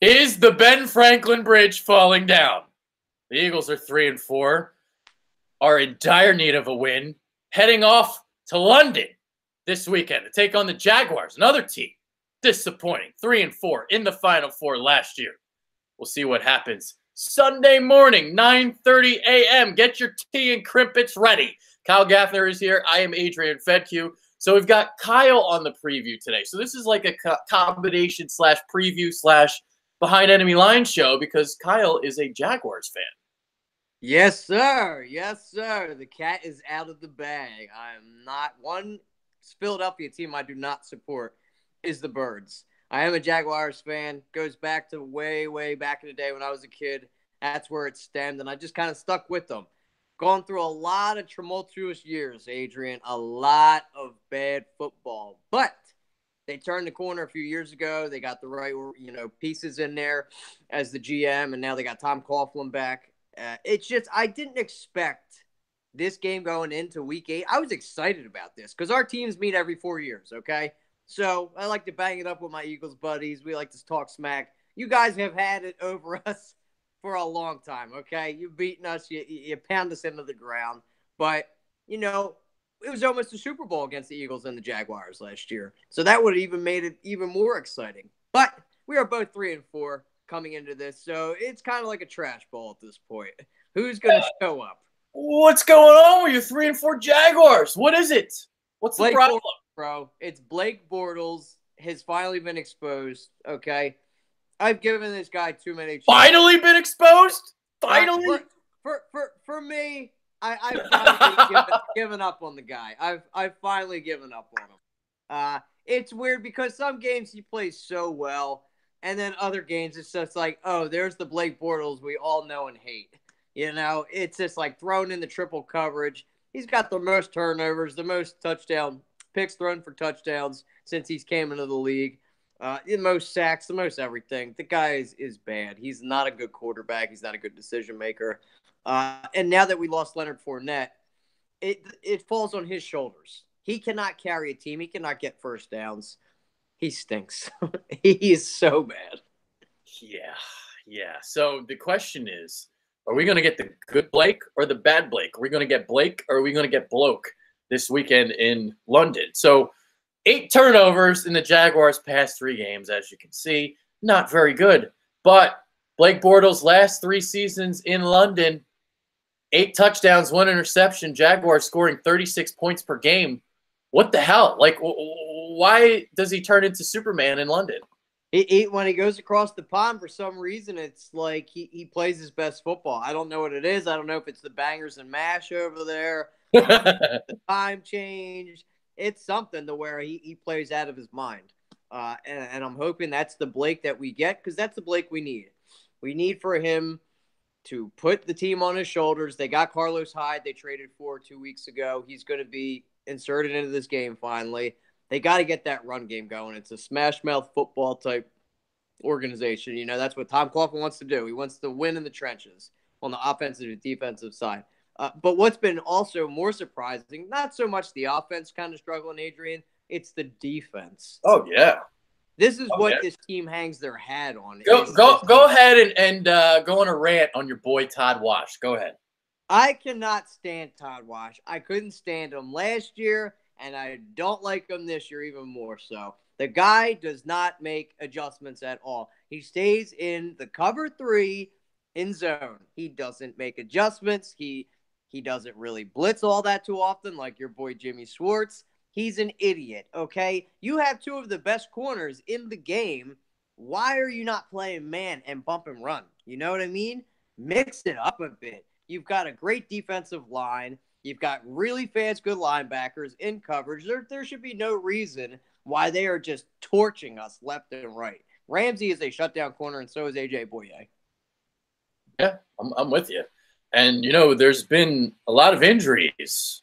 Is the Ben Franklin Bridge falling down? The Eagles are 3-4, are in dire need of a win, heading off to London this weekend to take on the Jaguars, another team. Disappointing. 3-4 in the Final Four last year. We'll see what happens Sunday morning, 9:30 a.m. Get your tea and crimpets ready. Kyle Gaffner is here. I am Adrian Fedke. So we've got Kyle on the preview today. So this is like a combination / preview / behind enemy line show because Kyle is a Jaguars fan. Yes, sir. Yes, sir. The cat is out of the bag. I am not one Philadelphia team I do not support is the Birds. I am a Jaguars fan. Goes back to way, way back in the day when I was a kid. That's where it stemmed, and I just kind of stuck with them. Gone through a lot of tumultuous years, Adrian. A lot of bad football. But they turned the corner a few years ago. They got the right, pieces in there as the GM, and now they got Tom Coughlin back. It's just I didn't expect this game going into Week 8. I was excited about this because our teams meet every 4 years, okay? So I like to bang it up with my Eagles buddies. We like to talk smack. You guys have had it over us for a long time, okay? You've beaten us. You pound us into the ground. But, it was almost a Super Bowl against the Eagles and the Jaguars last year. So that would have even made it even more exciting. But we are both 3-4 coming into this. So it's kind of like a trash ball at this point. Who's going to show up? What's going on with your 3-4 Jaguars? What is it? What's the problem? Bro, it's Blake Bortles has finally been exposed, okay? I've given this guy too many chances. Finally been exposed? Finally? For me, I've finally given up on the guy. I've finally given up on him. It's weird because some games he plays so well, and then other games it's just like, oh, there's the Blake Bortles we all know and hate. It's just like thrown in the triple coverage. He's got the most turnovers, the most picks thrown for touchdowns since he's came into the league. The most sacks, the most everything. The guy is bad. He's not a good quarterback. He's not a good decision maker. And now that we lost Leonard Fournette, it falls on his shoulders. He cannot carry a team. He cannot get first downs. He stinks. He is so bad. Yeah. So the question is, are we going to get the good Blake or the bad Blake? Are we going to get Blake or are we going to get Bloke this weekend in London? So 8 turnovers in the Jaguars' past 3 games, as you can see. Not very good. But Blake Bortles' last 3 seasons in London, 8 touchdowns, 1 interception, Jaguars scoring 36 points per game. What the hell? Like, why does he turn into Superman in London? When he goes across the pond, for some reason, it's like he plays his best football. I don't know what it is. I don't know if it's the bangers and mash over there. The time change. It's something to where he plays out of his mind. And I'm hoping that's the Blake that we get because that's the Blake we need. We need for him to put the team on his shoulders. They got Carlos Hyde they traded for 2 weeks ago. He's going to be inserted into this game finally. They got to get that run game going. It's a smash-mouth football type organization. That's what Tom Coughlin wants to do. He wants to win in the trenches on the offensive and defensive side. But what's been also more surprising, not so much the offense kind of struggling, Adrian, it's the defense. Oh, yeah. This is what this team hangs their hat on. Go ahead and go on a rant on your boy Todd Wash. Go ahead. I cannot stand Todd Wash. I couldn't stand him last year, and I don't like him this year even more so. The guy does not make adjustments at all. He stays in the cover 3 in zone. He doesn't make adjustments. He doesn't really blitz all that too often like your boy Jimmy Schwartz. He's an idiot, okay? You have 2 of the best corners in the game. Why are you not playing man and bump and run? You know what I mean? Mix it up a bit. You've got a great defensive line. You've got really fast, good linebackers in coverage. There should be no reason why they are just torching us left and right. Ramsey is a shutdown corner, and so is A.J. Boye. Yeah, I'm with you. And, there's been a lot of injuries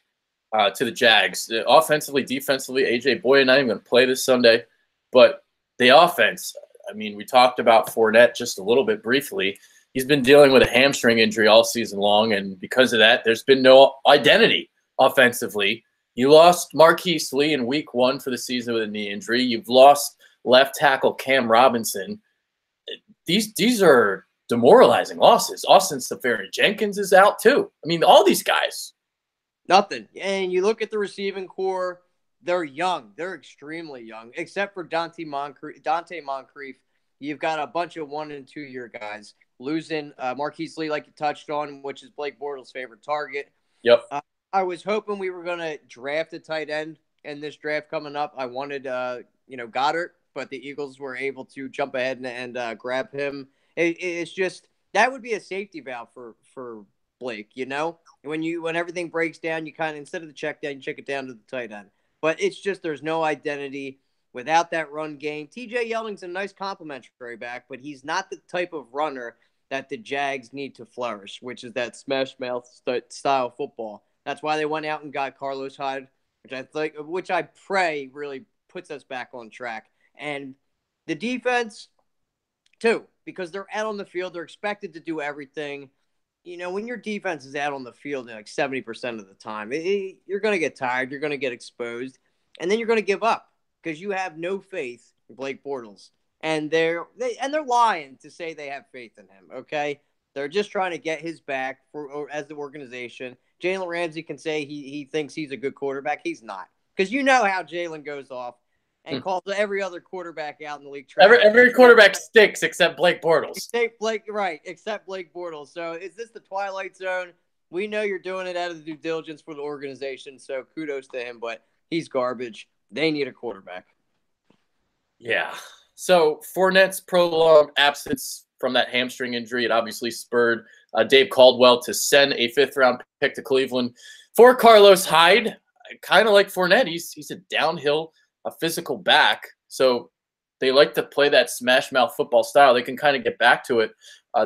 to the Jags. Offensively, defensively, A.J. Boye not even going to play this Sunday. But the offense, we talked about Fournette just a little bit briefly. He's been dealing with a hamstring injury all season long, and because of that, there's been no identity offensively. You lost Marquise Lee in week 1 for the season with a knee injury. You've lost left tackle Cam Robinson. these are demoralizing losses. Austin Seferian-Jenkins is out too. I mean, all these guys. Nothing. And you look at the receiving core, they're young. They're extremely young, except for Dante Moncrief. You've got a bunch of 1- and 2-year guys. Losing Marquise Lee, like you touched on, which is Blake Bortles' favorite target. Yep. I was hoping we were going to draft a tight end in this draft coming up. I wanted, Goddard, but the Eagles were able to jump ahead and grab him. It's just that would be a safety valve for Blake. When everything breaks down, you kind of, instead of the check down, you check it down to the tight end. But it's just there's no identity without that run game. TJ Yeldon's a nice complimentary back, but he's not the type of runner that the Jags need to flourish, which is that smash mouth style football. That's why they went out and got Carlos Hyde, which I pray really puts us back on track. And the defense, too, because they're out on the field, they're expected to do everything. When your defense is out on the field like 70% of the time, you're going to get tired, you're going to get exposed, and then you're going to give up because you have no faith in Blake Bortles. And they're lying to say they have faith in him, okay? They're just trying to get his back as the organization. Jalen Ramsey can say he thinks he's a good quarterback. He's not. Because you know how Jalen goes off and calls every other quarterback out in the league. Every quarterback stinks except Blake Bortles. Except Blake Bortles. So is this the Twilight Zone? We know you're doing it out of the due diligence for the organization, so kudos to him, but he's garbage. They need a quarterback. Yeah. So Fournette's prolonged absence from that hamstring injury, it obviously spurred Dave Caldwell to send a 5th-round pick to Cleveland for Carlos Hyde. Kind of like Fournette, he's a downhill, a physical back. So they like to play that smash mouth football style. They can kind of get back to it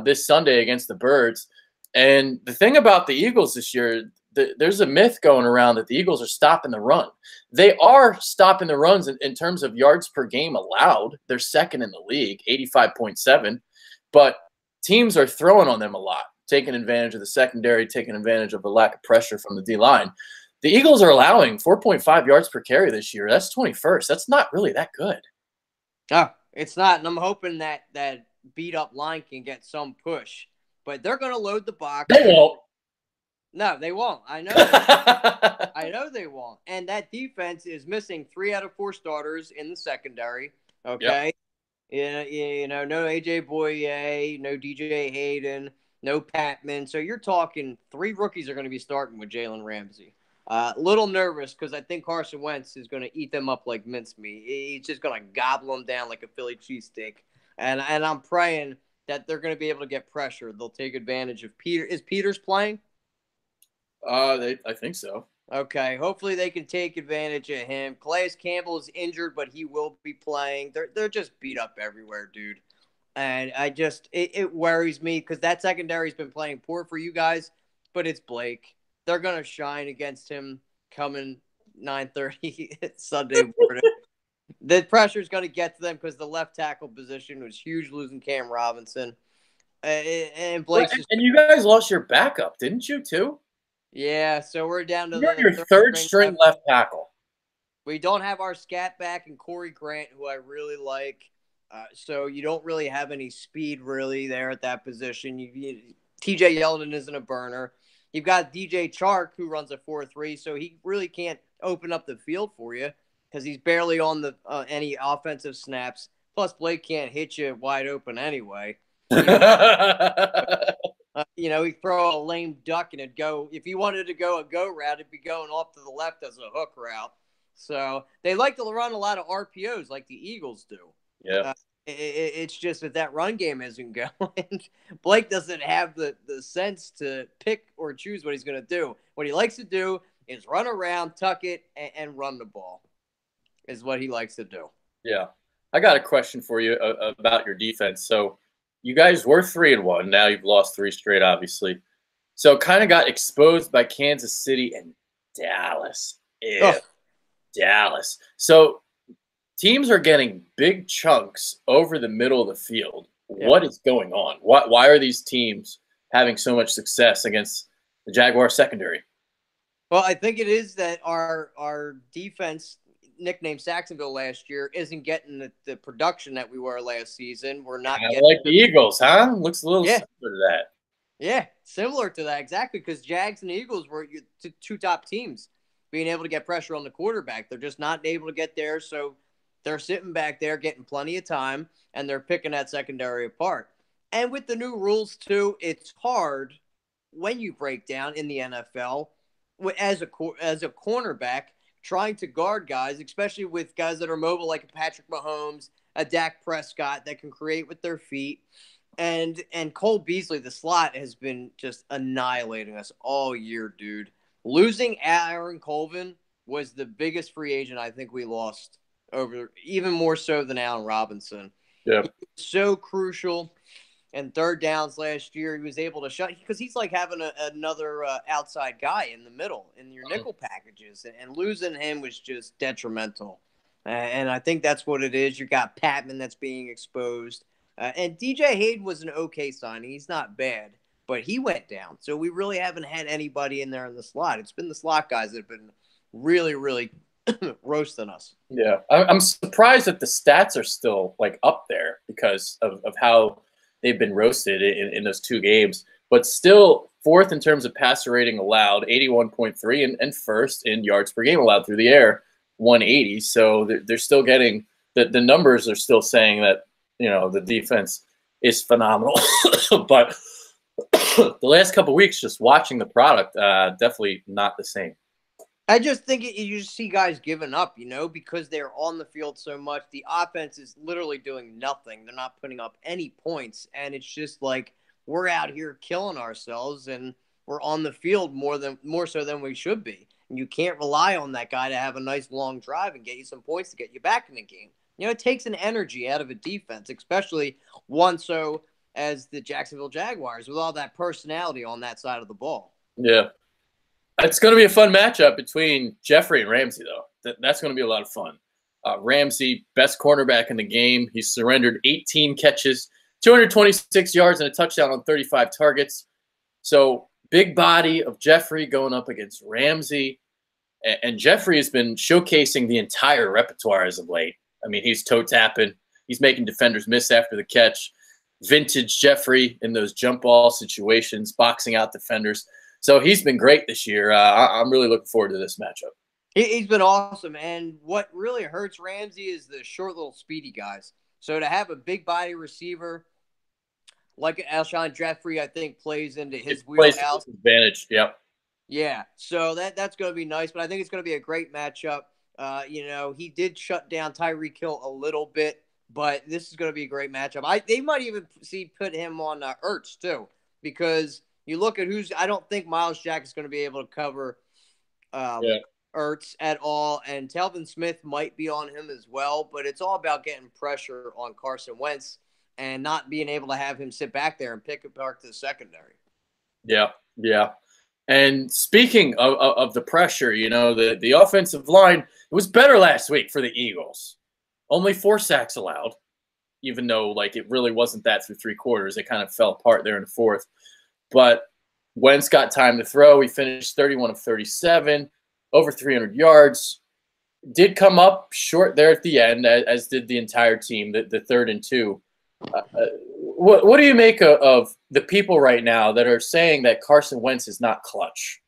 this Sunday against the Birds. And the thing about the Eagles this year, there's a myth going around that the Eagles are stopping the run. They are stopping the runs in terms of yards per game allowed. They're second in the league, 85.7. But teams are throwing on them a lot, taking advantage of the secondary, taking advantage of the lack of pressure from the D-line. The Eagles are allowing 4.5 yards per carry this year. That's 21st. That's not really that good. Oh, it's not. And I'm hoping that beat-up line can get some push. But they're going to load the box. They won't. No, they won't. I know. I know they won't. And that defense is missing 3 out of 4 starters in the secondary. Okay. Yep. No AJ Boye, no DJ Hayden, no Patman. So you're talking 3 rookies are going to be starting with Jalen Ramsey. Little nervous because I think Carson Wentz is going to eat them up like mincemeat. He's just going to gobble them down like a Philly cheesesteak. And I'm praying that they're going to be able to get pressure. They'll take advantage of Peter. Is Peters playing? I think so. Okay, hopefully they can take advantage of him. Calais Campbell is injured, but he will be playing. They're just beat up everywhere, dude. And it worries me because that secondary's been playing poor for you guys, but it's Blake. They're going to shine against him coming 9:30 Sunday morning. The pressure's going to get to them because the left tackle position was huge, losing Cam Robinson. And Blake's and you guys lost your backup, didn't you, too? Yeah, so we're down to your third string left tackle. We don't have our scat back and Corey Grant, who I really like. So you don't really have any speed really there at that position. TJ Yeldon isn't a burner. You've got DJ Chark, who runs a 4-3, so he really can't open up the field for you because he's barely on the any offensive snaps. Plus, Blake can't hit you wide open anyway. He'd throw a lame duck and it'd go. If he wanted to go a go route, it'd be going off to the left as a hook route. So they like to run a lot of RPOs like the Eagles do. Yeah. It's just that run game isn't going. Blake doesn't have the sense to pick or choose what he's going to do. What he likes to do is run around, tuck it, and run the ball is what he likes to do. Yeah. I got a question for you about your defense. So you guys were 3-1. Now you've lost 3 straight, obviously. So kind of got exposed by Kansas City and Dallas. Dallas. So teams are getting big chunks over the middle of the field. Yeah. What is going on? Why are these teams having so much success against the Jaguars secondary? Well, I think it is that our defense, nicknamed Saxonville last year, isn't getting the production that we were last season. We're not I getting like the Eagles, huh? Looks a little yeah, similar to that. yeah, similar to that exactly because Jags and Eagles were two top teams being able to get pressure on the quarterback. They're just not able to get there, so they're sitting back there getting plenty of time, and they're picking that secondary apart. And with the new rules too, it's hard when you break down in the NFL as a cornerback trying to guard guys, especially with guys that are mobile like a Patrick Mahomes, a Dak Prescott that can create with their feet. And Cole Beasley, the slot, has been just annihilating us all year, dude. Losing Aaron Colvin was the biggest free agent I think we lost over, even more so than Allen Robinson. Yeah. So crucial. And third downs last year, he was able to shut because he's like having another outside guy in the middle in your nickel packages, and losing him was just detrimental. And I think that's what it is. You got Patman that's being exposed, and DJ Hayden was an okay signing. He's not bad, but he went down. So we really haven't had anybody in there in the slot. It's been the slot guys that have been really, really roasting us. Yeah, I'm surprised that the stats are still like up there because of how they've been roasted in those two games, but still fourth in terms of passer rating allowed, 81.3, and first in yards per game allowed through the air, 180. So they're still getting the numbers are still saying that, you know, the defense is phenomenal. But the last couple of weeks, just watching the product, definitely not the same. I just think you just see guys giving up, you know, because they're on the field so much. The offense is literally doing nothing. They're not putting up any points. And it's just like we're out here killing ourselves and we're on the field more so than we should be. And you can't rely on that guy to have a nice long drive and get you some points to get you back in the game. You know, it takes an energy out of a defense, especially one so as the Jacksonville Jaguars with all that personality on that side of the ball. Yeah. It's going to be a fun matchup between Jeffrey and Ramsey, though. That's going to be a lot of fun. Ramsey, best cornerback in the game. He's surrendered 18 catches, 226 yards, and a touchdown on 35 targets. So big body of Jeffrey going up against Ramsey. And Jeffrey has been showcasing the entire repertoire as of late. I mean, he's toe tapping. He's making defenders miss after the catch. Vintage Jeffrey in those jump ball situations, boxing out defenders. So he's been great this year. I'm really looking forward to this matchup. He's been awesome. And what really hurts Ramsey is the short, little speedy guys. So to have a big body receiver like Alshon Jeffrey, I think plays into his wheelhouse. Advantage, yep. Yeah, so that's going to be nice. But I think it's going to be a great matchup. You know, he did shut down Tyreek Hill a little bit, but this is going to be a great matchup. They might even put him on Ertz too, because – you look at I don't think Miles Jack is going to be able to cover Ertz at all, and Telvin Smith might be on him as well, but it's all about getting pressure on Carson Wentz and not being able to have him sit back there and pick apart the secondary. Yeah, yeah. And speaking of the pressure, you know, the offensive line, it was better last week for the Eagles. Only 4 sacks allowed, even though, like, it really wasn't that through 3 quarters. It kind of fell apart there in the fourth. But Wentz got time to throw. He finished 31 of 37, over 300 yards. Did come up short there at the end, as did the entire team, the 3rd and 2. What do you make of the people right now that are saying that Carson Wentz is not clutch?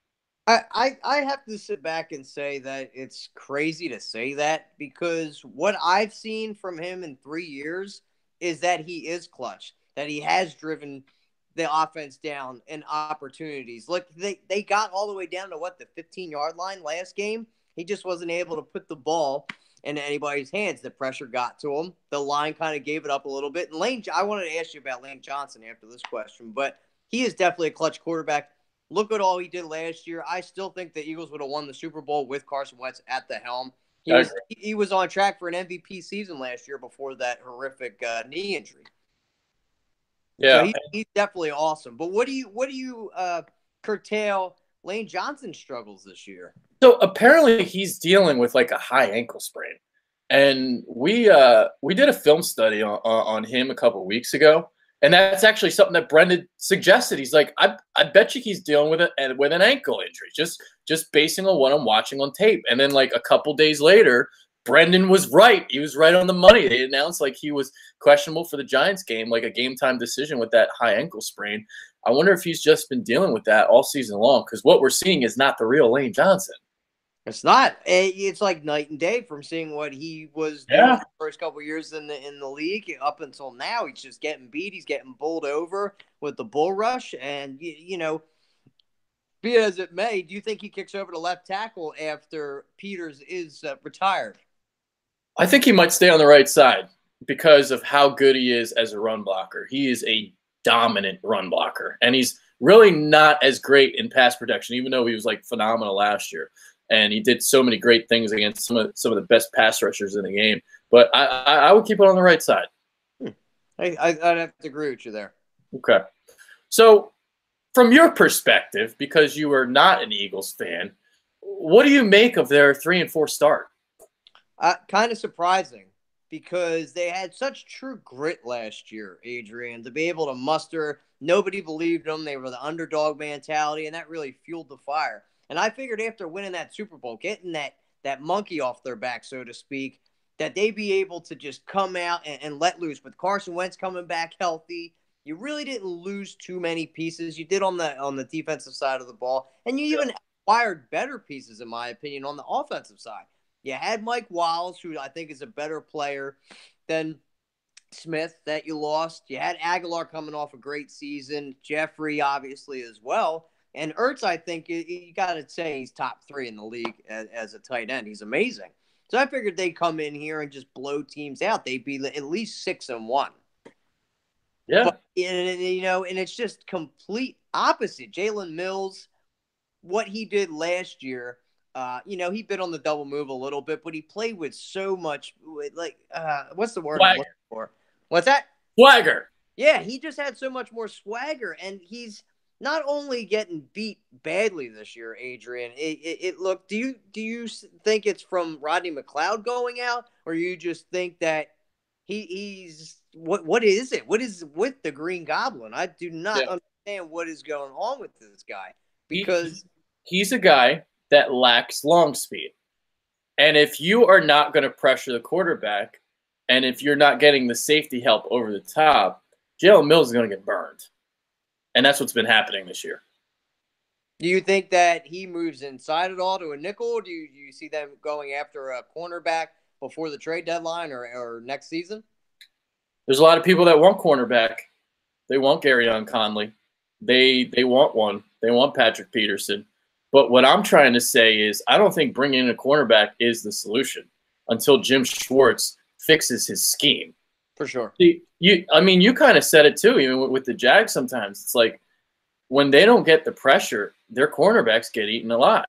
I have to sit back and say that it's crazy to say that, because what I've seen from him in 3 years is that he is clutch, that he has driven the offense down in opportunities. Look, they got all the way down to the 15-yard line last game. He just wasn't able to put the ball in anybody's hands. The pressure got to him. The line kind of gave it up a little bit. And I wanted to ask you about Lane Johnson after this question, but he is definitely a clutch quarterback. Look at all he did last year. I still think the Eagles would have won the Super Bowl with Carson Wentz at the helm. He was on track for an MVP season last year before that horrific knee injury. Yeah, so he's definitely awesome. But what do you curtail Lane Johnson's struggles this year? So apparently he's dealing with like a high ankle sprain, and we did a film study on him a couple of weeks ago, and that's actually something that Brendan suggested. He's like, I bet you he's dealing with an ankle injury, just basing on what I'm watching on tape. And then like a couple days later, Brendan was right. He was right on the money. They announced like he was questionable for the Giants game, like a game time decision with that high ankle sprain. I wonder if he's just been dealing with that all season long, because what we're seeing is not the real Lane Johnson. It's not. It's like night and day from seeing what he was doing Yeah. the first couple of years in the league up until now. He's just getting beat. He's getting bowled over with the bull rush. And, be it as it may, do you think he kicks over to left tackle after Peters is retired? I think he might stay on the right side because of how good he is as a run blocker. He is a dominant run blocker, and he's really not as great in pass protection, even though he was like phenomenal last year. And he did so many great things against some of the best pass rushers in the game. But I would keep it on the right side. I'd have to agree with you there. Okay. So from your perspective, because you are not an Eagles fan, what do you make of their 3-4 start? Kind of surprising because they had such true grit last year, Adrian, to be able to muster. Nobody believed them. They were the underdog mentality, and that really fueled the fire. And I figured after winning that Super Bowl, getting that monkey off their back, so to speak, that they'd be able to just come out and let loose. With Carson Wentz coming back healthy, you really didn't lose too many pieces. You did on the defensive side of the ball, and you even acquired better pieces, in my opinion, on the offensive side. You had Mike Wallace, who I think is a better player than Smith that you lost. You had Aguilar coming off a great season. Jeffrey, obviously, as well. And Ertz, I think you got to say he's top 3 in the league as a tight end. He's amazing. So I figured they'd come in here and just blow teams out. They'd be at least 6-1. Yeah. But, and it's just complete opposite. Jalen Mills, what he did last year, he bit on the double move a little bit, but he played with so much, what's the word I'm looking for? What's that? Swagger. Yeah, he just had so much more swagger, and he's not only getting beat badly this year, Adrian. It looked. Do you think it's from Rodney McLeod going out, or you just think that he's what is it? What is with the Green Goblin? I do not understand what is going on with this guy because he's a guy that lacks long speed, and if you are not going to pressure the quarterback, and if you're not getting the safety help over the top, Jalen Mills is going to get burned. And that's what's been happening this year. Do you think that he moves inside at all to a nickel? Or do you see them going after a cornerback before the trade deadline or next season? There's a lot of people that want cornerback. They want Garyon Conley. They want one. They want Patrick Peterson. But what I'm trying to say is I don't think bringing in a cornerback is the solution until Jim Schwartz fixes his scheme. For sure. You kind of said it too, even with the Jags sometimes. It's like when they don't get the pressure, their cornerbacks get eaten alive.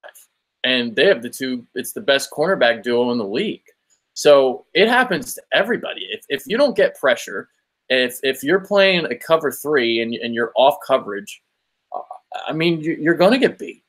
And they have it's the best cornerback duo in the league. So it happens to everybody. If you don't get pressure, if you're playing a cover 3 and you're off coverage, you're going to get beat.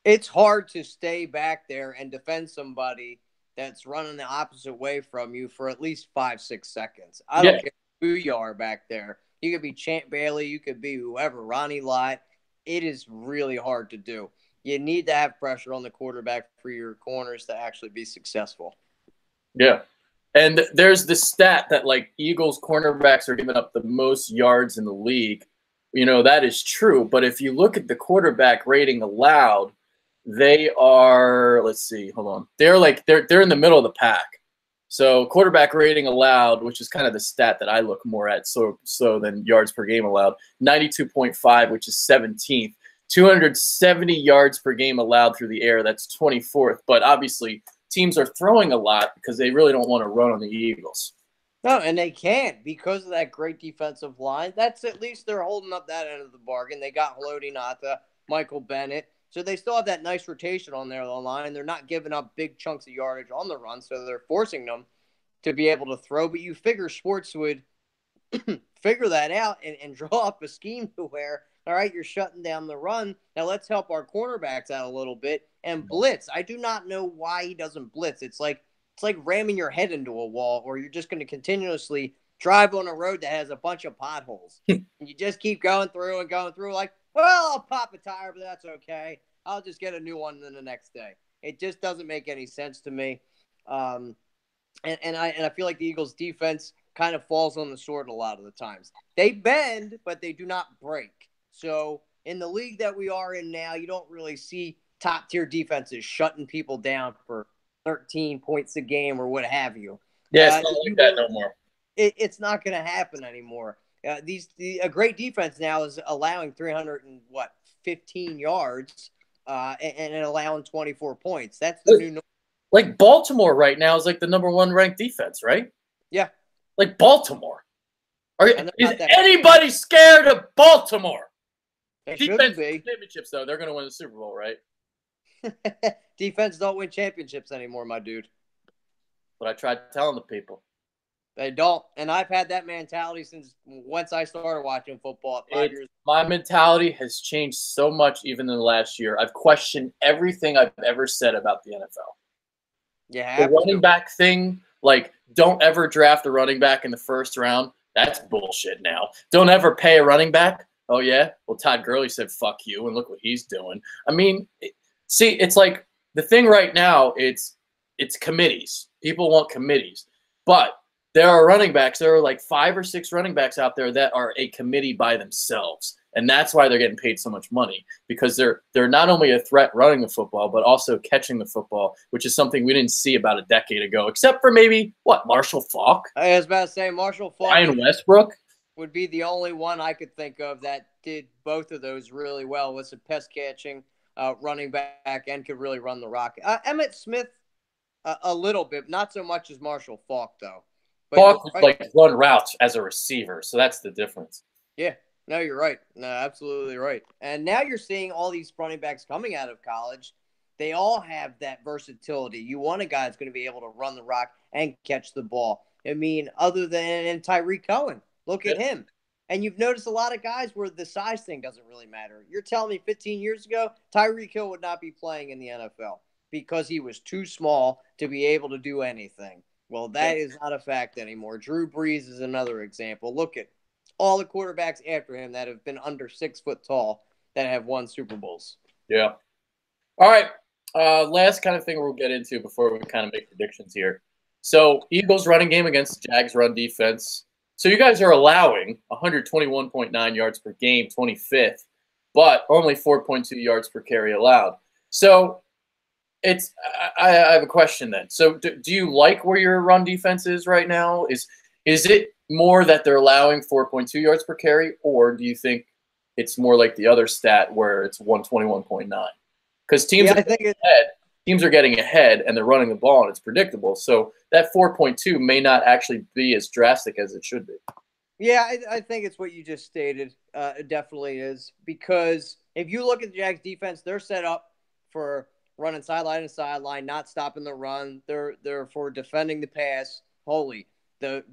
It's hard to stay back there and defend somebody that's running the opposite way from you for at least 5-6 seconds. I don't care who you are back there. You could be Champ Bailey. You could be whoever, Ronnie Lott. It is really hard to do. You need to have pressure on the quarterback for your corners to actually be successful. Yeah. And there's the stat that, Eagles cornerbacks are giving up the most yards in the league. That is true. But if you look at the quarterback rating allowed, they are, let's see, hold on. They're in the middle of the pack. So quarterback rating allowed, which is kind of the stat that I look more at, so than yards per game allowed, 92.5, which is 17th. 270 yards per game allowed through the air, that's 24th. But obviously teams are throwing a lot because they really don't want to run on the Eagles. No, and they can't because of that great defensive line. That's at least they're holding up that end of the bargain. They got Haloti Ngata, Michael Bennett. So they still have that nice rotation on their line. They're not giving up big chunks of yardage on the run, so they're forcing them to be able to throw. But you figure Schwartz would figure that out and draw up a scheme to where, all right, you're shutting down the run. Now let's help our cornerbacks out a little bit and blitz. I do not know why he doesn't blitz. It's like ramming your head into a wall, or you're just going to continuously drive on a road that has a bunch of potholes. And you just keep going through like, well, I'll pop a tire, but that's okay. I'll just get a new one the next day. It just doesn't make any sense to me. And I feel like the Eagles' defense kind of falls on the sword a lot of the times. They bend, but they do not break. So in the league that we are in now, you don't really see top tier defenses shutting people down for 13 points a game or what have you. Yeah, it's not like that no more. It's not going to happen anymore. A great defense now is allowing 15 yards and allowing 24 points. That's the new norm. Like Baltimore right now is like the #1 ranked defense, right? Yeah. Like Baltimore. Is anybody bad. scared of Baltimore? They shouldn't be. Championships, though. They're going to win the Super Bowl, right? Defense don't win championships anymore, my dude. But I tried telling the people. They don't. And I've had that mentality since once I started watching football at 5 years. My mentality has changed so much even in the last year. I've questioned everything I've ever said about the NFL. Yeah, the running back thing, like, don't ever draft a running back in the first round. That's bullshit now. Don't ever pay a running back. Oh, yeah? Well, Todd Gurley said, fuck you, and look what he's doing. I mean, see, it's like the thing right now, it's committees. People want committees. But there are running backs. There are like 5 or 6 running backs out there that are a committee by themselves. And that's why they're getting paid so much money, because they're not only a threat running the football, but also catching the football, which is something we didn't see about a decade ago, except for maybe, Marshall Faulk? I was about to say Marshall Faulk. Ryan Westbrook would be the only one I could think of that did both of those really well, was a pass catching running back and could really run the rock. Emmitt Smith, a little bit, not so much as Marshall Faulk, though. But Faulk would like run routes as a receiver, so that's the difference. Yeah. No, you're right. No, absolutely right. And now you're seeing all these running backs coming out of college. They all have that versatility. You want a guy that's going to be able to run the rock and catch the ball. I mean, other than Tyreek Cohen, look at him. And you've noticed a lot of guys where the size thing doesn't really matter. You're telling me 15 years ago, Tyreek Hill would not be playing in the NFL because he was too small to be able to do anything. Well, that is not a fact anymore. Drew Brees is another example. Look at all the quarterbacks after him that have been under 6 foot tall that have won Super Bowls. Yeah. All right. Last kind of thing we'll get into before we kind of make predictions here. So Eagles running game against Jags run defense. So you guys are allowing 121.9 yards per game, 25th, but only 4.2 yards per carry allowed. So I have a question then. So do you like where your run defense is right now? Is it more that they're allowing 4.2 yards per carry, or do you think it's more like the other stat where it's 121.9? Because teams are getting ahead and they're running the ball and it's predictable. So that 4.2 may not actually be as drastic as it should be. Yeah, I think it's what you just stated. It definitely is, because if you look at the Jags defense, they're set up for running sideline to sideline, not stopping the run. They're for defending the pass wholly.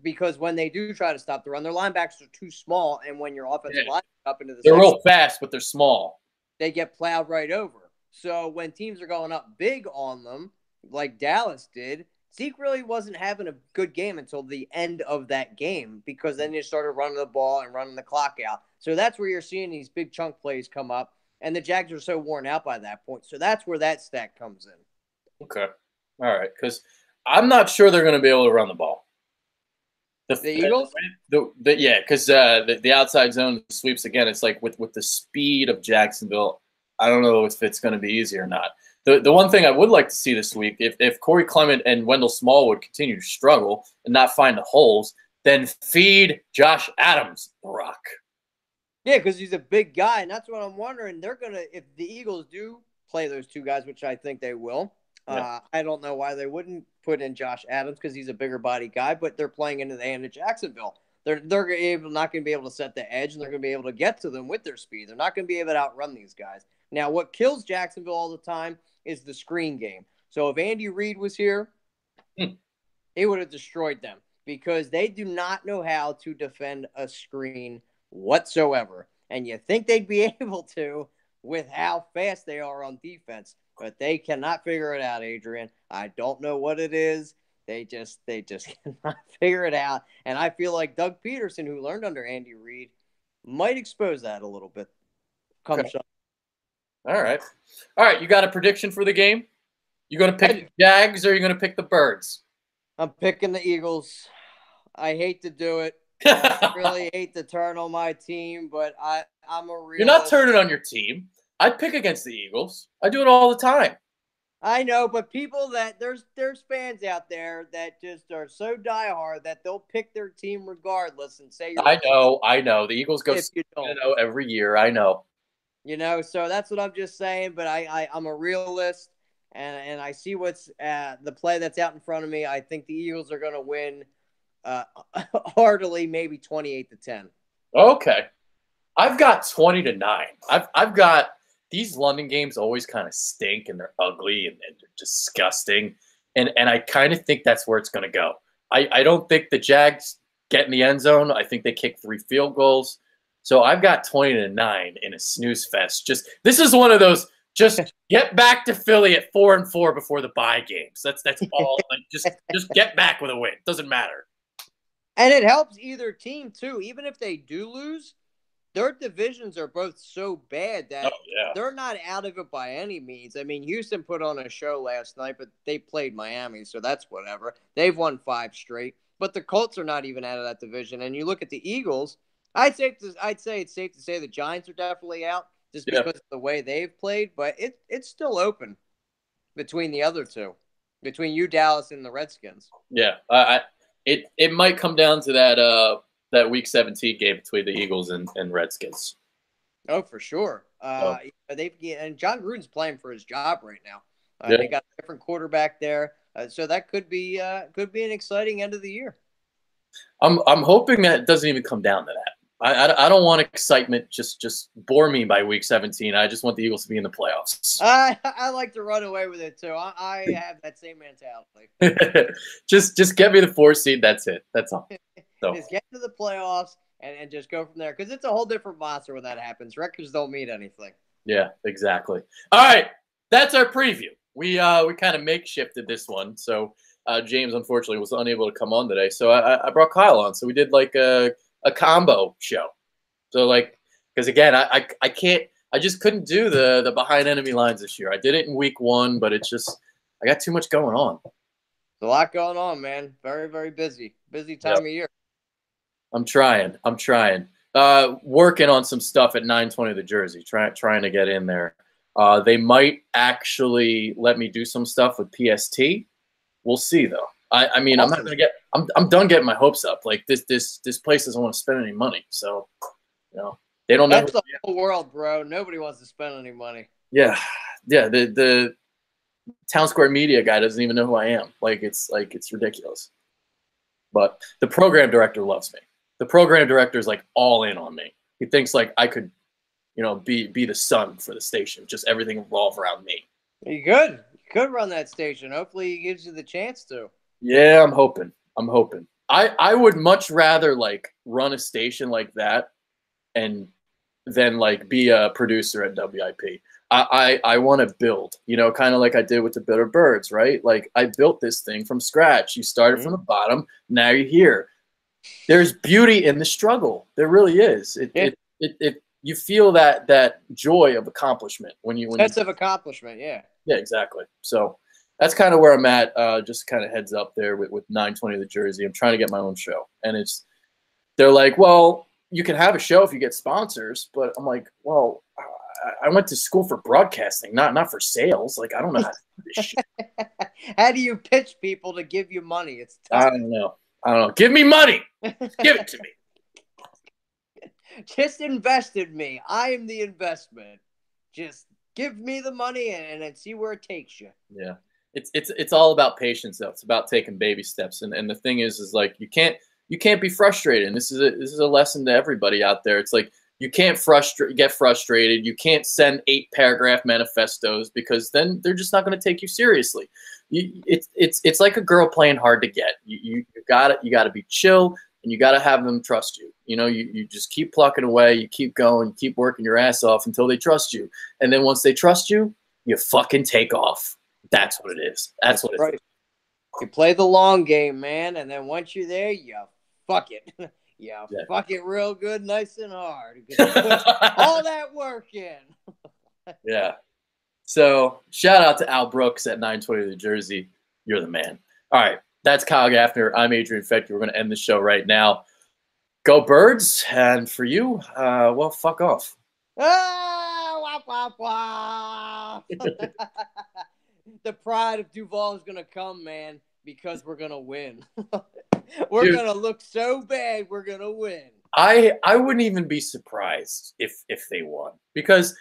Because when they do try to stop the run, their linebackers are too small, and when your offensive line up into the they're real fast, but they're small. They get plowed right over. So when teams are going up big on them, like Dallas did, Zeke really wasn't having a good game until the end of that game, because then you started running the ball and running the clock out. So that's where you're seeing these big chunk plays come up, and the Jags are so worn out by that point. So that's where that stat comes in. Okay. All right. Because I'm not sure they're going to be able to run the ball. The Eagles? Yeah, because the outside zone sweeps again. It's like with the speed of Jacksonville, I don't know if it's going to be easy or not. The one thing I would like to see this week, if Corey Clement and Wendell Smallwood continue to struggle and not find the holes, then feed Josh Adams the rock. Yeah, because he's a big guy, and that's what I'm wondering. They're going to, if the Eagles do play those two guys, which I think they will, I don't know why they wouldn't put in Josh Adams, because he's a bigger body guy, but they're playing into the hand of Jacksonville. They're not going to be able to set the edge, and they're going to be able to get to them with their speed. They're not going to be able to outrun these guys. Now, what kills Jacksonville all the time is the screen game. So if Andy Reid was here, it would have destroyed them, because they do not know how to defend a screen whatsoever. And you think they'd be able to with how fast they are on defense, but they cannot figure it out, Adrian. I don't know what it is. They just cannot figure it out. And I feel like Doug Peterson, who learned under Andy Reid, might expose that a little bit. All right. You got a prediction for the game? You going to pick the Jags, or are you going to pick the Birds? I'm picking the Eagles. I hate to do it. Really hate to turn on my team, but I'm a You're not realist. turning on your team. I'd pick against the Eagles. I do it all the time. I know, but people that there's fans out there that just are so diehard that they'll pick their team regardless and say you're I know. The Eagles go if you don't. every year. I know. So that's what I'm just saying. But I'm a realist, and I see what's the play that's out in front of me. I think the Eagles are going to win uh, heartily, maybe 28-10. Okay. I've got 20-9. I've got these London games always kind of stink and they're ugly and they're disgusting. And I kind of think that's where it's going to go. I don't think the Jags get in the end zone. I think they kick 3 field goals. So I've got 20-9 in a snooze fest. This is one of those just get back to Philly at 4-4 before the bye games. That's all. Like just get back with a win. Doesn't matter. And it helps either team too. Even if they do lose, their divisions are both so bad that they're not out of it by any means. I mean, Houston put on a show last night, but they played Miami, so that's whatever. They've won 5 straight, but the Colts are not even out of that division. And you look at the Eagles, I'd say it's safe to say the Giants are definitely out just because of the way they've played, but it's still open between the other two, between you, Dallas, and the Redskins. Yeah, it might come down to that Week 17 game between the Eagles and Redskins. Oh, for sure. And John Gruden's playing for his job right now. They got a different quarterback there, so that could be an exciting end of the year. I'm hoping that it doesn't even come down to that. I don't want excitement just bore me by Week 17. I just want the Eagles to be in the playoffs. I like to run away with it too. I have that same mentality. just get me the 4 seed. That's it. That's all. So. Just get to the playoffs and just go from there because it's a whole different monster when that happens. Records don't mean anything. Yeah, exactly. All right, that's our preview. We kind of makeshifted this one. So James unfortunately was unable to come on today. So I brought Kyle on. So we did like a combo show. So like, because again, I can't, I just couldn't do the behind enemy lines this year. I did it in week 1, but it's just, I got too much going on. There's a lot going on, man. Very, very busy time of year. I'm trying. Working on some stuff at 920 the Jersey, trying to get in there. They might actually let me do some stuff with PST. We'll see though. I mean, awesome. I'm done getting my hopes up. Like this place doesn't want to spend any money. So, they don't know. That's the whole world, bro. Nobody wants to spend any money. Yeah. The Town Square Media guy doesn't even know who I am. It's ridiculous. But the program director loves me. The program director is like all in on me. He thinks like I could, be the sun for the station. Just everything revolve around me. You could run that station. Hopefully, he gives you the chance to. Yeah, I'm hoping. I would much rather like run a station like that, and then like be a producer at WIP. I want to build, kind of like I did with the Bitter Birds, right? Like I built this thing from scratch. You started from the bottom. Now you're here. There's beauty in the struggle. There really is. You feel that joy of accomplishment when you sense of accomplishment. Yeah. Yeah, exactly. So that's kind of where I'm at. Just kind of heads up there with 920 the Jersey. I'm trying to get my own show, and they're like, well, you can have a show if you get sponsors, but I'm like, well, I went to school for broadcasting, not for sales. Like I don't know how to do this shit. How do you pitch people to give you money? It's tough. I don't know. Give me money. Give it to me. Just invest in me. I am the investment. Just give me the money and then see where it takes you. Yeah. It's all about patience though. It's about taking baby steps. And the thing is like you can't be frustrated. And this is a lesson to everybody out there. It's like you can't get frustrated. You can't send 8-paragraph manifestos because then they're just not going to take you seriously. It's like a girl playing hard to get. You gotta be chill, and you gotta have them trust you. You just keep plucking away, you keep going, you keep working your ass off until they trust you, and then once they trust you, you fucking take off. That's what it is. That's what it is. You play the long game, man, and then once you're there, you fuck it. Yeah, fuck it real good, nice and hard. All that work in. Yeah. So shout out to Al Brooks at 920 the Jersey. You're the man. All right. That's Kyle Gaffner. I'm Adrian Fetke. We're going to end the show right now. Go Birds. And for you, well, fuck off. Ah, wah, wah, wah. The pride of Duval is going to come, man, because we're going to win. We're going to look so bad, we're going to win. I wouldn't even be surprised if they won, because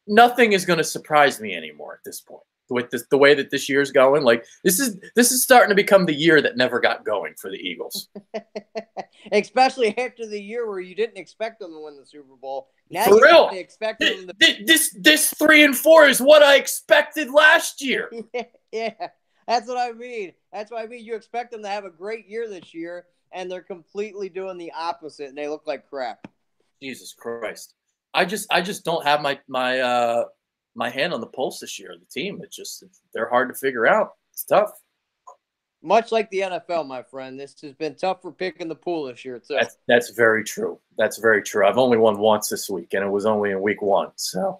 nothing is going to surprise me anymore at this point. With the way that this year's going, like this is starting to become the year that never got going for the Eagles. Especially after the year where you didn't expect them to win the Super Bowl. Now for real, expect them to... this 3-4 is what I expected last year. Yeah, that's what I mean. That's what I mean. You expect them to have a great year this year, and they're completely doing the opposite, and they look like crap. Jesus Christ! I just don't have my hand on the pulse this year of the team. They're hard to figure out. It's tough. Much like the NFL, my friend. This has been tough for picking the pool this year, too. That's very true. That's very true. I've only won once this week, and it was only in week 1. So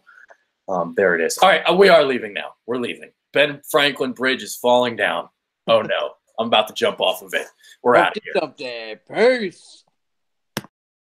there it is. All right, we are leaving now. We're leaving. Ben Franklin Bridge is falling down. Oh, no. I'm about to jump off of it. We're out of here. Peace.